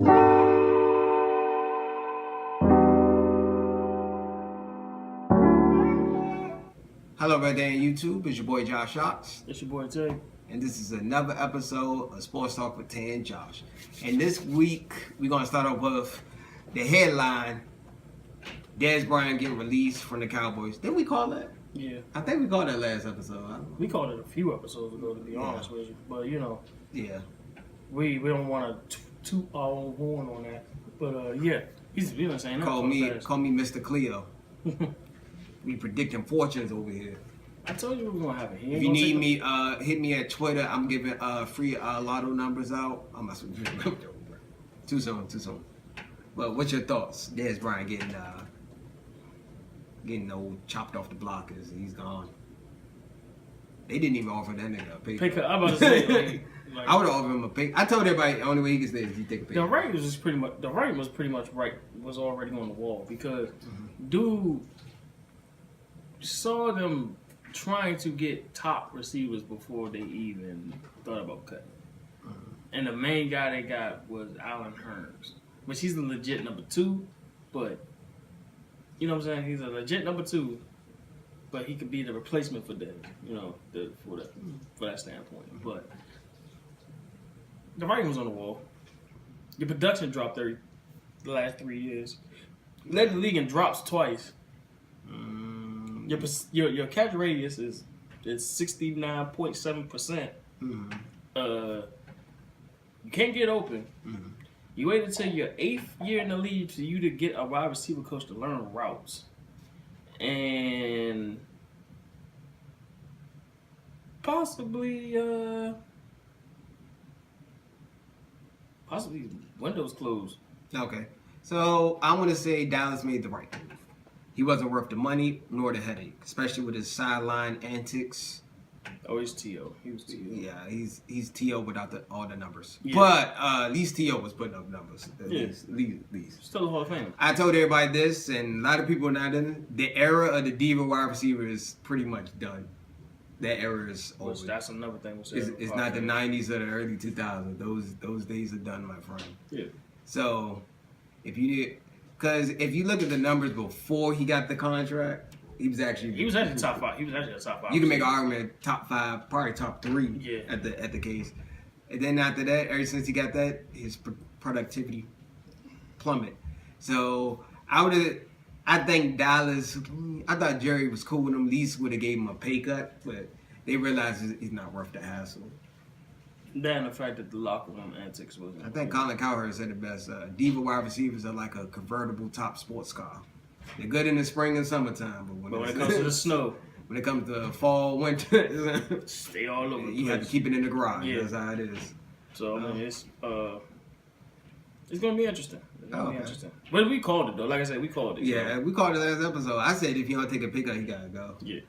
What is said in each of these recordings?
Hello, right there on YouTube. It's your boy Josh Dez. It's your boy Tae. And this is another episode of Sports Talk with Tae and Josh. And this week, we're going to start off with the headline, Dez Bryant getting released from the Cowboys. Didn't we call that? Yeah. I think we called that last episode. We called it a few episodes ago, to be honest with you. But, you know, Yeah. we don't want to toot our own horn on that. But, yeah, he's been saying that. Call me Mr. Cleo. We predicting fortunes over here. I told you we were going to have it. If you need me, hit me at Twitter. I'm giving free lotto numbers out. I'm too soon. But what's your thoughts? Dez Bryant getting old, chopped off the block. He's gone. They didn't even offer that nigga a pay cut. I'm about to say, I would have offered him a pay. I told everybody the only way he can stay is he take a pay. The writing was pretty much was already on the wall because dude saw them trying to get top receivers before they even thought about cutting. And the main guy they got was Allen Hurns, which he's a legit number 2, but you know what I'm saying? He's a legit number 2, but he could be the replacement for Dez, you know, for that standpoint. But the writing was on the wall. Your production dropped the last 3 years. You led the league in drops twice. Your catch radius is 69.7%. You can't get open. You wait until your 8th year in the league for you to get a wide receiver coach to learn routes. And possibly windows closed. Okay. So I want to say Dallas made the right move. He wasn't worth the money nor the headache, especially with his sideline antics. Oh, he's T.O. He was T.O. Yeah, he's T.O. without all the numbers. Yeah. But at least T.O. was putting up numbers. At least. Still a Hall of Fame. I told everybody this, and a lot of people are not in it. The era of the diva wide receiver is pretty much done. That era is over. Which that's another thing. It's not the 90s or the early 2000s. Those days are done, my friend. Yeah. So, if you look at the numbers before he got the contract, he was actually top 5. He was actually a top 5. You can make an argument top 5, probably top 3 at the case. And then after that, ever since he got that, his productivity plummet. So I think Dallas. I thought Jerry was cool with him. At least would have gave him a pay cut, but they realized he's not worth the hassle. That and the fact that the locker room antics wasn't. I think Colin Cowherd said it best. Diva wide receivers are like a convertible top sports car. They're good in the spring and summertime, but when it comes to the snow, when it comes to fall, winter, stay all over. You have to keep it in the garage. Yeah. That's how it is. So I mean, it's gonna be interesting. Interesting. But we called it though. Like I said, we called it. Yeah, we called it last episode. I said if you don't take a pick up, he gotta go. Yeah.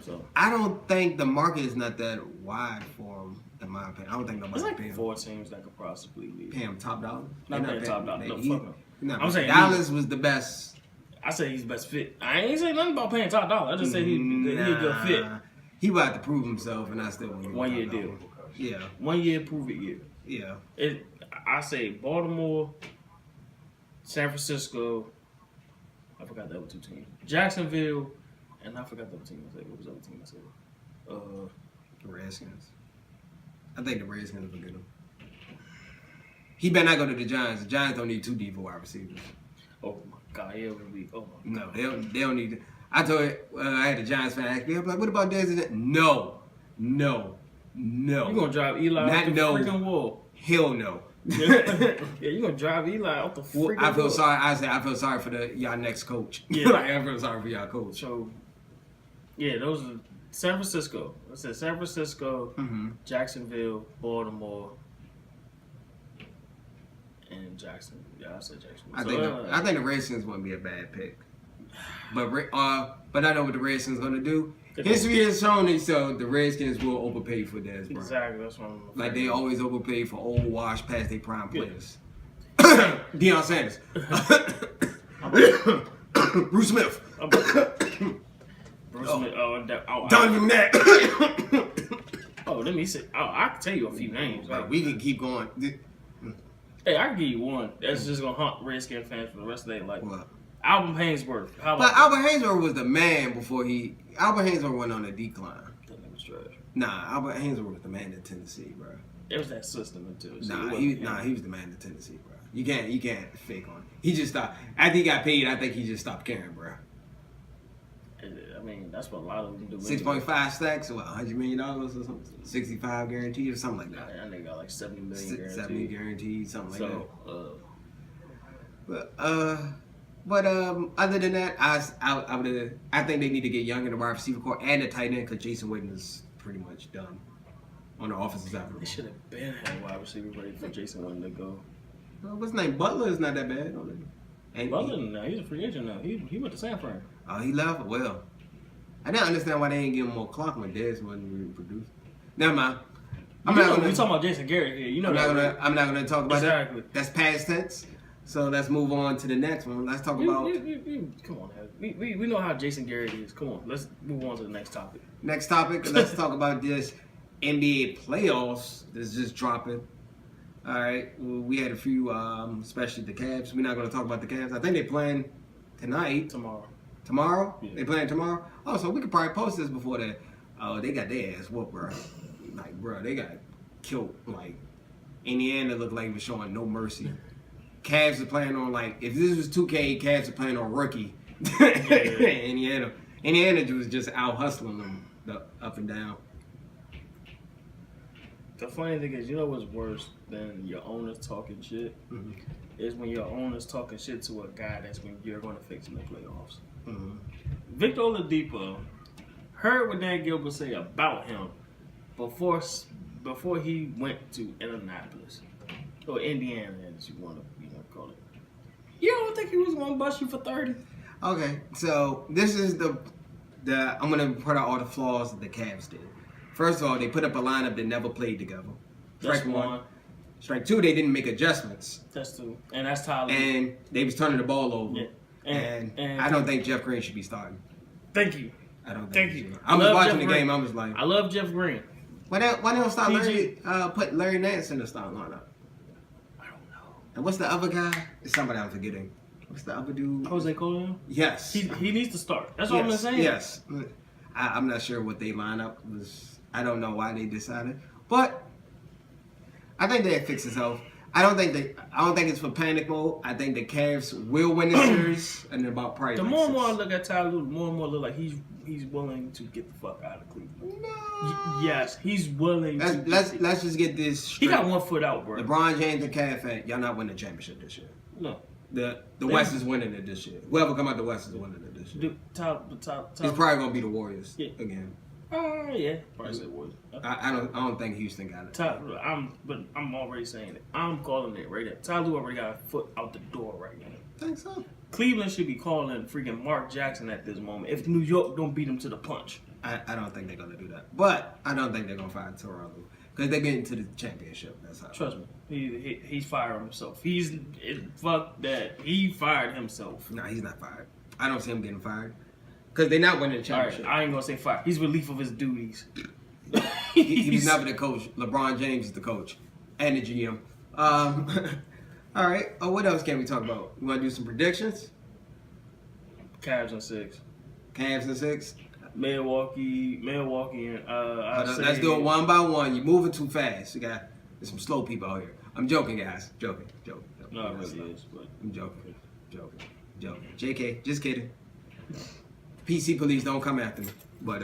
So I don't think the market is not that wide for him. In my opinion, I don't think nobody's like paying 4 teams that could possibly leave. Pay him top dollar. Not paying top dollar. No, fuck him. I'm saying Dallas was the best. I say he's best fit. I ain't say nothing about paying top dollar. I just say he's a good fit. He about to prove himself, and I still want 1 year deal. Yeah. 1 year, prove it year. Yeah. I say Baltimore, San Francisco. I forgot the other 2 teams. Jacksonville, and I forgot the other team. What was the other team I said? The Redskins. I think the Redskins will get him. He better not go to the Giants. The Giants don't need 2 diva wide receivers. Oh my God, every week. Oh my God. No, they don't need it. I told you, I had a Giants fan ask me, I'm like, what about Dez? No. You gonna drive Eli off the freaking wall? Hell no. Yeah, you gonna drive Eli off the freaking wall. I feel sorry. I feel sorry for y'all next coach. Yeah, I feel sorry for y'all coach. So, yeah, those are San Francisco. I said San Francisco, Jacksonville, Baltimore, and Jackson. Yeah, I said Jacksonville. I think the Redskins wouldn't be a bad pick. But I know what the Redskins gonna do. History has shown the Redskins will overpay for Dez Bryant. Exactly, that's what I'm like they always overpay for old washed past their prime players. Deion Sanders. Bruce Smith. Bruce Smith. Donovan McNabb. Let me see. I can tell you a few names. Like, we can keep going. Hey, I can give you one. That's just gonna haunt Redskin fans for the rest of their life. What? Albert Hainsworth. How about But that? Albert Hainsworth was the man before he. Albert Hainsworth went on a decline. That nigga was trash. Nah, Albert Hainsworth was the man in Tennessee, bro. It was that system until. He was the man in Tennessee, bro. You can't fake on it. He just stopped after he got paid. I think he just stopped caring, bro. I mean, that's what a lot of them do. 6.5 stacks, what, $100 million or something? 65 guaranteed or something like that. That nigga got like 70 million guaranteed. 70 guaranteed, something like that. But other than that, I think they need to get young in the wide receiver core and the tight end because Jason Witten is pretty much done on the offensive side. They should have been had a wide receiver ready for Jason Witten to go. What's his name? Butler is not that bad. And Butler, now he's a free agent now. He went to San Fran. Oh, he left? Well, I didn't understand why they ain't give him more clock when Dez wasn't really produced. Never mind. We talking about Jason Garrett here. You know I'm not gonna talk about exactly. that. That's past tense. So let's move on to the next one. Let's talk about. Come on, we know how Jason Garrett is. Come on, let's move on to the next topic. Next topic. Let's talk about this NBA playoffs that's just dropping. All right, well, we had a few, especially the Cavs. We're not going to talk about the Cavs. I think they're playing tonight. Tomorrow? Yeah. They playing tomorrow? Oh, so we could probably post this before that. Oh, they got their ass whooped, bro. Like, bro, they got killed. Like, Indiana looked like it was showing no mercy. Cavs are playing on, like, if this was 2K, Cavs are playing on rookie. Indiana was just out hustling them up and down. The funny thing is, you know what's worse than your owners talking shit? Mm-hmm. Is when your owners talking shit to a guy that's when you're going to fix in the playoffs. Mm-hmm. Victor Oladipo heard what Dan Gilbert say about him before he went to Indianapolis or Indiana, as you want to call it. You don't think he was going to bust you for 30? Okay, so this is the I'm going to put out all the flaws that the Cavs did. First of all, they put up a lineup that never played together. Strike one. Strike two, they didn't make adjustments. That's two. And that's Tyler. And they was turning the ball over. Yeah. And I don't think Jeff Green should be starting. Thank you. I don't think he should. I was watching the game, I was like... I love Jeff Green. Why don't start put Larry Nance in the starting lineup? I don't know. And what's the other guy? It's somebody I'm forgetting. What's the other dude? Jose Cole? Yes. He needs to start. That's all I'm saying. Yes. I'm not sure what they lineup was... I don't know why they decided, but I think they'll fix itself. I don't think it's for panic mode. I think the Cavs will win the series, and about probably. The more and more I look at Tyler, the more and more look like he's willing to get the fuck out of Cleveland. No. Yes, he's willing. Let's just get this straight. He got 1 foot out, bro. LeBron James and Cavs fan, y'all not winning the championship this year. No. The West is winning it this year. Whoever come out the West is winning it this year. It's probably gonna be the Warriors again. Yeah, probably say Warriors. I don't think Houston got it. I'm already saying it. I'm calling it right now. Tyler already got a foot out the door right now. Think so? Cleveland should be calling freaking Mark Jackson at this moment if New York don't beat him to the punch. I don't think they're gonna do that, but I don't think they're gonna fire Toronto because they're getting to the championship. That's how. Trust me, he's fired himself. Fuck that. He fired himself. No, he's not fired. I don't see him getting fired. Because they're not winning the championship. All right, I ain't going to say fired. He's relief of his duties. He was never the coach. LeBron James is the coach. And the GM. All right. Oh, what else can we talk about? You want to do some predictions? Cavs in 6. Cavs in 6? Milwaukee, and let's do it one by one. You're moving too fast. There's some slow people out here. I'm joking, guys. Joking. No, it really is. But I'm joking. JK, just kidding. PC police don't come after me. But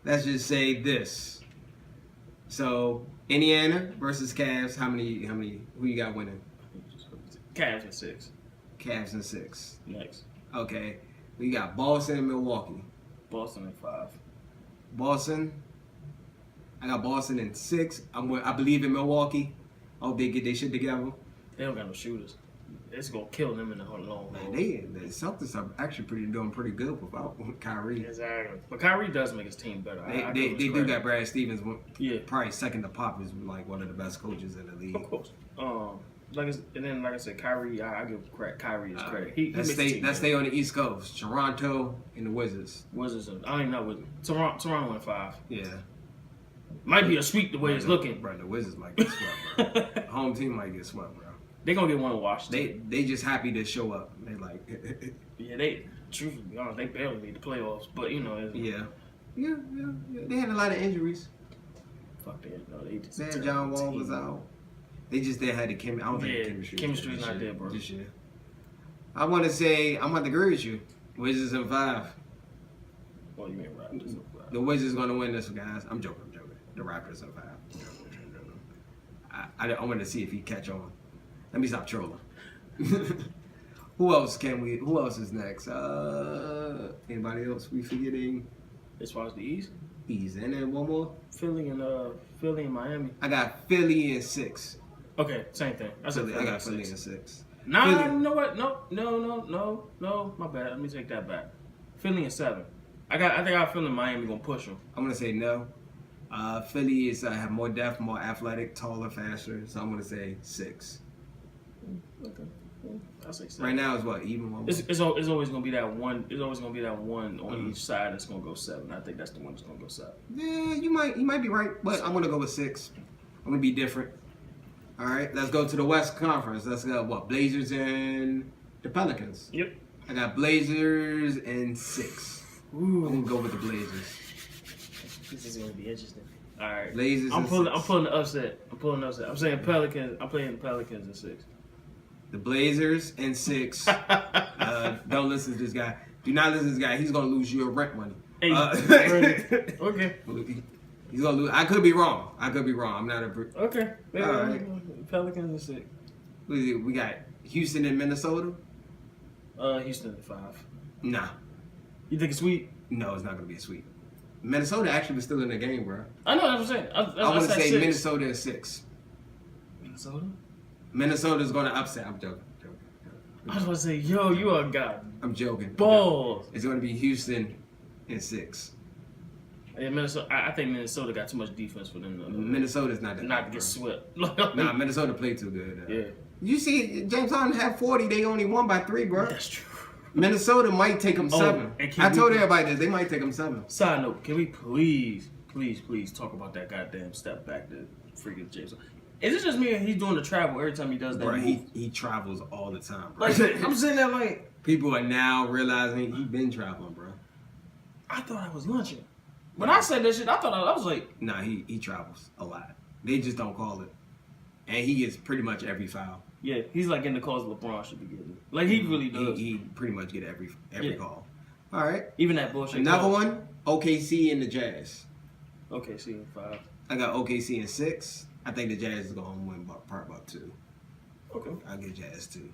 let's just say this. So Indiana versus Cavs. Who you got winning? Cavs in 6. Cavs in 6. Next. Okay. We got Boston and Milwaukee. Boston in 5. Boston. I got Boston in 6. I believe in Milwaukee. I hope they get their shit together. They don't got no shooters. It's gonna kill them in the long run. The Celtics are actually doing pretty good without Kyrie. Exactly, but Kyrie does make his team better. They do got Brad Stevens. Probably second to Pop is like one of the best coaches in the league. Of course. Like I said, Kyrie. I give Kyrie his credit. He let's stay on the East Coast. Toronto and the Wizards. I ain't know Wizards. Toronto in 5. Yeah. Might be a sweep the way it's looking. Bro, the Wizards might get swept, bro. Home team might get swept, bro. They gonna get one in Washington. They just happy to show up. They like. Yeah, they truthfully honest, they barely made the playoffs, but you know. Yeah. They had a lot of injuries. Fuck that. No, they just. They had John Wall was out. They just didn't have the chemistry. I don't think the chemistry. Chemistry's not there, bro. This year. I want to say I'm about to agree with you. Wizards in 5. What do you mean, Raptors? The Wizards going to win this, guys. I'm joking. The Raptors in 5. I want to see if he catch on. Let me stop trolling. Who else is next? Anybody else we forgetting? As far as the East? East. And then one more? Philly and Miami. I got Philly in 6. Okay, same thing. I got Philly in 6. Nah, Philly. you know what? No. My bad. Let me take that back. Philly in 7. I think I feel Miami gonna push them. I'm gonna say no. Philly is have more depth, more athletic, taller, faster. So I'm gonna say 6. Okay. I'll say 7. Right now is what, even one? It's always gonna be that one. It's always gonna be that one on each side that's gonna go 7. I think that's the one that's gonna go 7. Yeah, you might be right, but I'm gonna go with 6. I'm gonna be different. All right, let's go to the West Conference. Let's go Blazers and the Pelicans. Yep. I got Blazers in 6. Ooh. I'm gonna go with the Blazers. This is gonna be interesting. All right. Blazers. I'm pulling the upset. I'm saying Pelicans. I'm playing the Pelicans in 6. The Blazers in 6. Don't listen to this guy. Do not listen to this guy. He's gonna lose your rent money. Hey, okay. He's gonna lose. I could be wrong. I'm not a. Okay. All right. Pelicans in 6. We got Houston and Minnesota. Houston in 5. Nah. You think it's sweet? No, it's not gonna be a sweep. Minnesota actually was still in the game, bro. I know what I'm saying. I want to say 6. Minnesota in 6. Minnesota? Minnesota's gonna upset. I'm joking. I was about to say, yo, you are god. I'm joking. Balls. It's gonna be Houston in 6. Yeah, Minnesota. I think Minnesota got too much defense for them. Minnesota's not that. Not to get swept. Nah, Minnesota played too good. Yeah. You see, James Harden had 40. They only won by 3, bro. That's true. Minnesota might take them 7. I told everybody this. They might take them 7. Side note: can we please talk about that goddamn step back to freaking James? Is it just me? Or he's doing the travel every time he does that. Bro, move? he travels all the time, bro. Like I'm sitting there like people are now realizing he been traveling, bro. I thought I was lunching. When I said that shit, I thought I was like, nah, he travels a lot. They just don't call it, and he gets pretty much every foul. Yeah, he's like in the calls LeBron should be getting. Like he really does. He pretty much get every call. All right. Even that bullshit. Another call. one, OKC and the Jazz. Okay, see in 5. I got OKC in 6. I think the Jazz is going to win about 2. Okay. I'll get Jazz 2.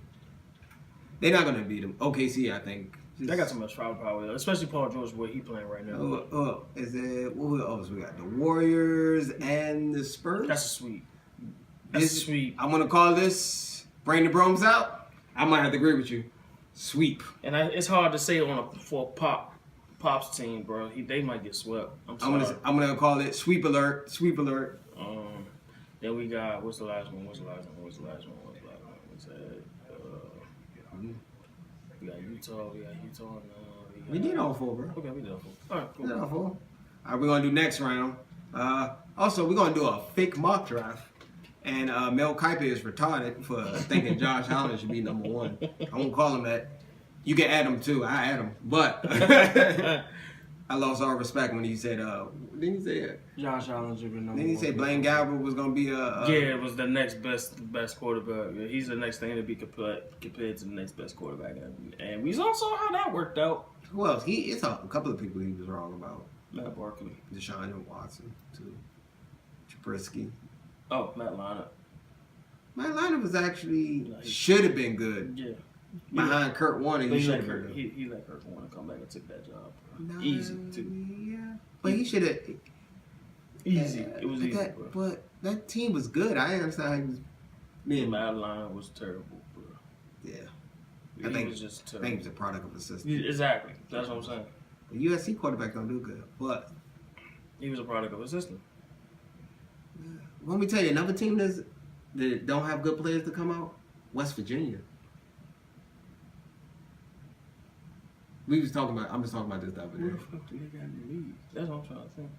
They're not going to beat them. OKC, I think. They got so much foul power, especially Paul George, where he playing right now. Is it what else we got? The Warriors and the Spurs. That's a sweep. That's a sweep. I'm gonna call this bring the Broms out. I might have to agree with you. Sweep. And it's hard to say for Pop's team, bro. They might get swept. I'm gonna call it sweep alert. Sweep alert. Then we got what's the last one? We got Utah. We did all 4, bro. Okay, we did all 4. All right, cool. We did all 4. All right, we're gonna do next round. Also, we're gonna do a fake mock draft. And Mel Kiper is retarded for thinking Josh Allen should be number 1. I won't call him that. You can add him too. I add him, but I lost all respect when he said. Didn't he say it? Josh Allen should be number 1. Didn't he say Blaine Gabbert was gonna be yeah, it was the next best quarterback. Yeah, he's the next thing to be compared to the next best quarterback, and we saw how that worked out. Who else? It's a couple of people he was wrong about. Matt Barkley, Deshaun Watson too, Trubisky. Oh, Matt Leinart. Matt Leinart was actually should have been good. Yeah. Behind Kurt Warner, he should have been good. He let Kurt Warner come back and took that job. Easy too. Yeah, but he should have. Easy. It was easy, bro. But that team was good. I understand how he was. Matt Leinart was terrible, bro. Yeah. I think was just terrible. I think he was a product of a system. Exactly. That's what I'm saying. The USC quarterback don't do good, but he was a product of a system. Yeah. Let me tell you, another team that don't have good players to come out, West Virginia. I'm just talking about this the other day. Who the fuck do they got in the league? That's what I'm trying to think.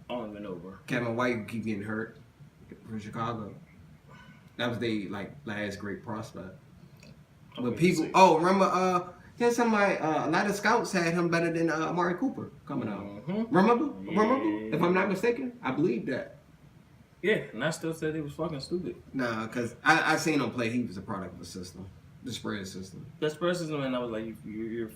I don't even know, bro. Kevin White keep getting hurt from Chicago. That was their like last great prospect. But Okay, people, so- remember, there's somebody, a lot of scouts had him better than Amari Cooper coming out. Remember? If I'm not mistaken, I believe that. Yeah, and I still said it was fucking stupid. Nah, because I seen him play. He was a product of the system, the spread system. That's person, and I was like, you're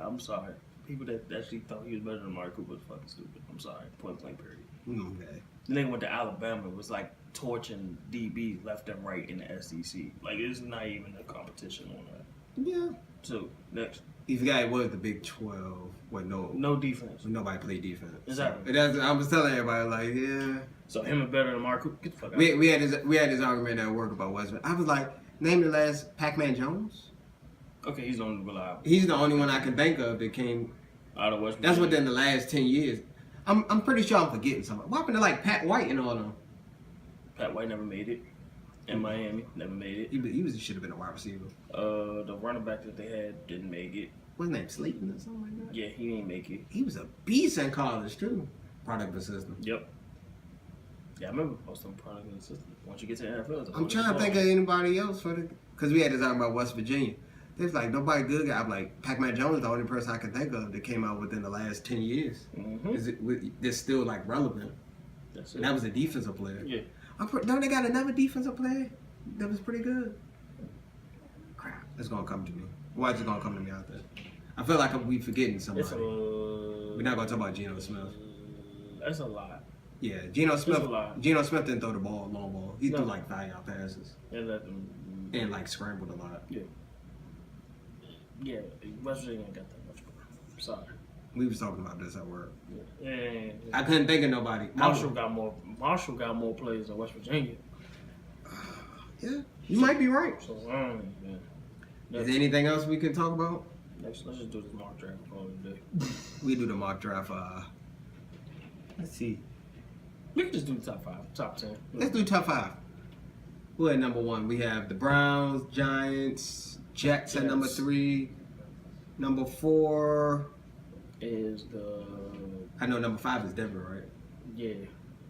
I'm sorry. People that actually thought he was better than Amari Cooper was fucking stupid. I'm sorry. Point blank, period. Okay. The nigga went to Alabama. It was like torching DB left and right in the SEC. Like, it's not even a competition on that. Yeah. So, next. You forgot it was the Big 12. What, No defense. Nobody played defense. Exactly. So, I was telling everybody, like, yeah. So, him is better than Amari Cooper? Get the fuck out. We had this argument at work about Westman. I was like, name the last Pac-Man Jones. Okay, he's the only reliable. He's the only one I can think of that came Out of West That's Virginia. within the last 10 years. I'm pretty sure I'm forgetting something. What happened to like Pat White and all them? Pat White never made it. In Miami, never made it. He should have been a wide receiver. The running back that they had didn't make it. What's his name? Slayton or something like that? Yeah, he didn't make it. He was a beast in college too. Product of the system. Yep. Yeah, I remember posting product in the system. Once you get to the NFL, I'm trying to think of anybody else because we had this argument about West Virginia. There's like nobody good guy. I'm like Pac-Man Jones, is the only person I can think of that came out within the last 10 years. That's still like relevant. That's it. And that was a defensive player. Yeah. Don't they got another defensive player that was pretty good? Crap, it's gonna come to me. Why is it gonna come to me out there? I feel like we forgetting somebody. We're not gonna talk about Geno Smith. That's a lot. Yeah, Geno Smith. a lot. Geno Smith didn't throw the ball long ball. He threw like 5-yard passes They let them. and like scrambled a lot. Yeah. Yeah, West Virginia ain't got that much. Sorry. We was talking about this at work. Yeah. I couldn't think of nobody. Marshall got more players than West Virginia. Yeah, you might be right. So yeah. Is there anything else we can talk about? Let's just do this mock draft all today. We do the mock draft. Let's see. We can just do the top 10. Let's do top 5. Who at number 1? We have the Browns, Giants, Jets at number 3. Number 4 is the. I know number 5 is Denver, right? Yeah.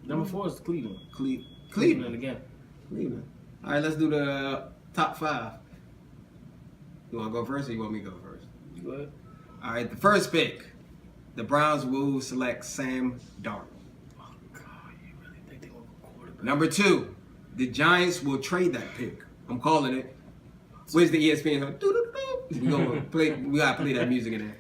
Number 4 is Cleveland. Cleveland again. Cleveland. All right, let's do the top 5. You want to go first, or you want me to go first? You go ahead. All right, the first pick, the Browns will select Sam Darnold. Oh God, you really think they want a quarterback? Number 2, the Giants will trade that pick. I'm calling it. Where's the ESPN? We gotta play that music in there.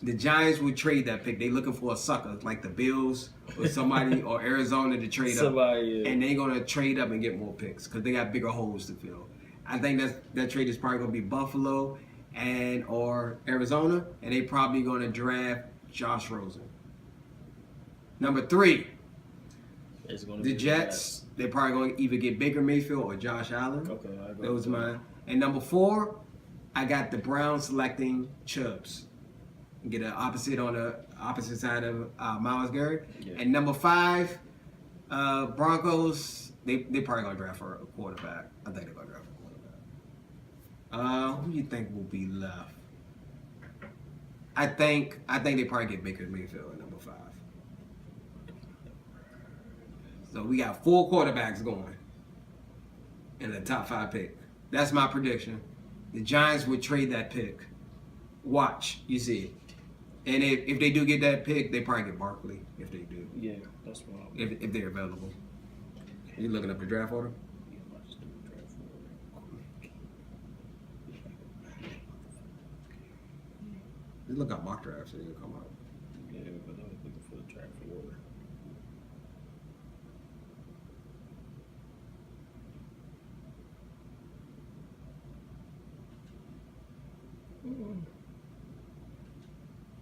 The Giants will trade that pick. They looking for a sucker like the Bills or somebody or Arizona to trade up, and they gonna trade up and get more picks because they got bigger holes to fill. I think that trade is probably gonna be Buffalo and or Arizona, and they probably gonna draft Josh Rosen. Number 3, the Jets. They're probably going to either get Baker Mayfield or Josh Allen. Okay, I go. Those are mine. And number 4, I got the Browns selecting Chubbs. Get an opposite on the opposite side of Myles Garrett. Yeah. And number 5, Broncos. They probably going to draft for a quarterback. I think they're going to draft for a quarterback. Who do you think will be left? I think they probably get Baker Mayfield at number 5. So we got 4 quarterbacks going in the top 5 pick. That's my prediction. The Giants would trade that pick. Watch, you see it. And if they do get that pick, they probably get Barkley if they do. Yeah, that's what I If they're available. You looking up the draft order? Yeah, I'm about to do the draft order. Just look up mock drafts and it'll come up. Yeah, but I was looking for the draft order.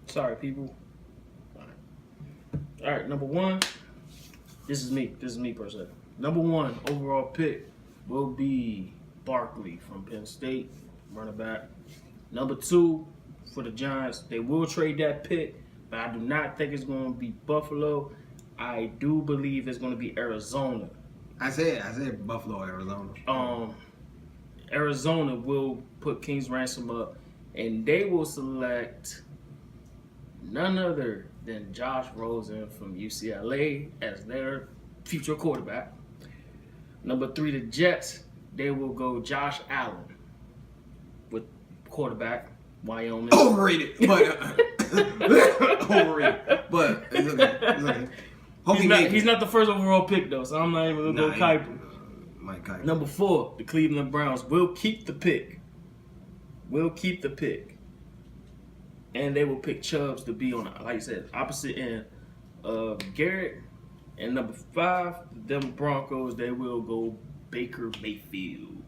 Sorry, people. All right, number 1. This is me per se. Number 1 overall pick will be Barkley from Penn State, running back. Number 2 for the Giants, they will trade that pick, but I do not think it's going to be Buffalo. I do believe it's going to be Arizona. I said Buffalo, Arizona. Arizona will put King's Ransom up, and they will select none other than Josh Rosen from UCLA as their future quarterback. Number 3, the Jets. They will go Josh Allen with quarterback, Wyoming. Overrated, but overrated. But it's okay. Hope He's not the first overall pick though, so I'm not even gonna go Kuiper. Mike Kuiper. Number 4, the Cleveland Browns will keep the pick. And they will pick Chubbs to be on, like I said, opposite end of Garrett. And number 5, the Denver Broncos, they will go Baker Mayfield,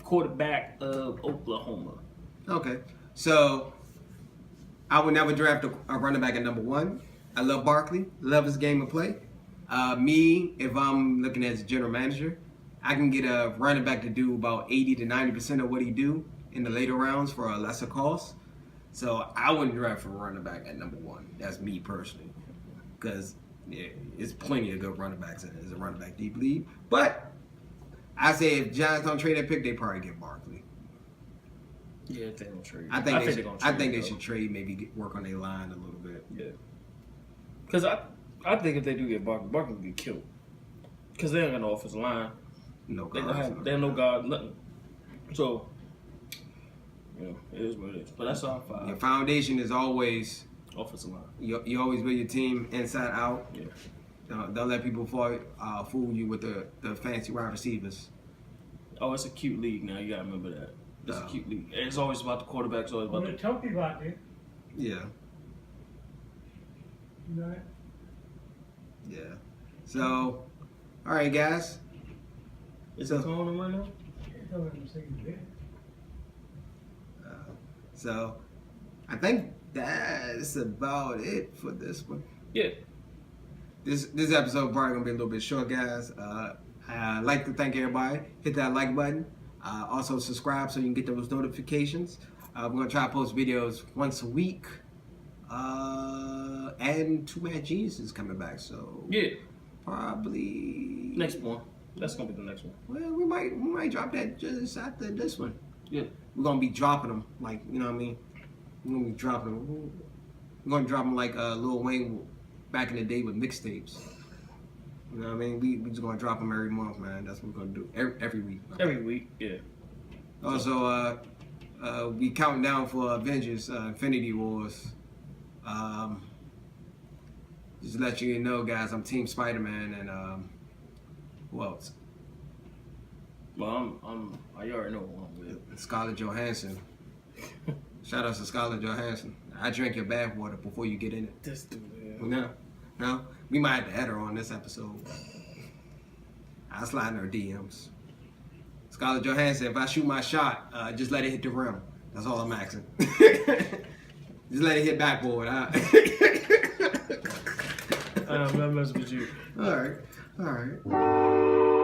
quarterback of Oklahoma. Okay, so I would never draft a running back at number 1. I love Barkley, love his game of play. If I'm looking as a general manager, I can get a running back to do about 80 to 90% of what he do in the later rounds for a lesser cost. So I wouldn't draft for a running back at number 1. That's me personally, because it's plenty of good running backs as a running back deep league. But I say if Giants don't trade that pick, they probably get Barkley. Yeah, if they don't trade. I think they should trade, maybe work on their line a little bit. Yeah. Because I think if they do get Barkley will get killed. Because they ain't got no offensive line. No They guards. have no guard, nothing. So, it is what it is. But that's our 5. Your foundation is always Offensive line. you always build your team inside out. Yeah. Don't let people fool you with the fancy wide receivers. Oh, it's a cute league now. You gotta remember that. It's a cute league. And it's always about the quarterback. It's always about the tell people out there. Yeah. You know that? Yeah. So, all right, guys. Is it calling them right now? Tell them to say you did. So, I think that's about it for this one. Yeah. This episode probably gonna be a little bit short, guys. I'd like to thank everybody. Hit that like button. Also subscribe so you can get those notifications. We're gonna try to post videos once a week. And Two Mad Genius is coming back, so Yeah. probably Next one. That's gonna be the next one. Well, we might drop that just after this one. Yeah. We're gonna be dropping them, like, you know what I mean. We're gonna be dropping them. We're gonna drop them like Lil Wayne back in the day with mixtapes. You know what I mean? We just gonna drop them every month, man. That's what we're gonna do every week. Every week, yeah. Also, we counting down for Avengers: Infinity Wars. Just to let you know, guys, I'm Team Spider-Man, and who else? Well, I already know who I'm with. Scarlett Johansson. Shout out to Scarlett Johansson. I drank your bath water before you get in it. This dude, yeah. No, we might have to add her on this episode. I'll slide in her DMs. Scarlett Johansson, if I shoot my shot, just let it hit the rim. That's all I'm asking. Just let it hit backboard. I'm not messing with you. All right.